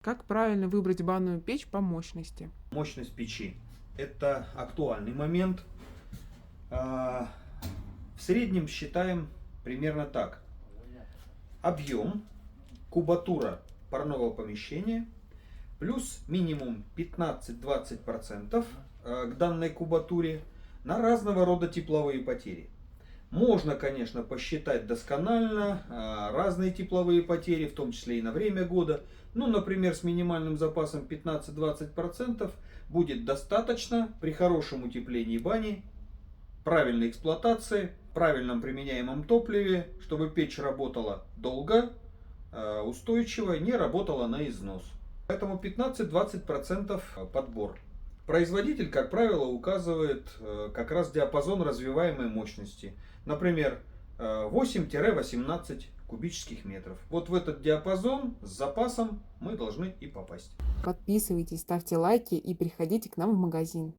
Как правильно выбрать банную печь по мощности? Мощность печи – это актуальный момент. В среднем считаем примерно так. Объем, кубатура парного помещения плюс минимум 15-20% к данной кубатуре на разного рода тепловые потери. Можно, конечно, посчитать досконально разные тепловые потери, в том числе и на время года. Ну, например, с минимальным запасом 15-20% будет достаточно при хорошем утеплении бани, правильной эксплуатации, правильном применяемом топливе, чтобы печь работала долго, устойчиво, не работала на износ. Поэтому 15-20% подбор. Производитель, как правило, указывает как раз диапазон развиваемой мощности. Например, 8-18 кубических метров. Вот в этот диапазон с запасом мы должны и попасть. Подписывайтесь, ставьте лайки и приходите к нам в магазин.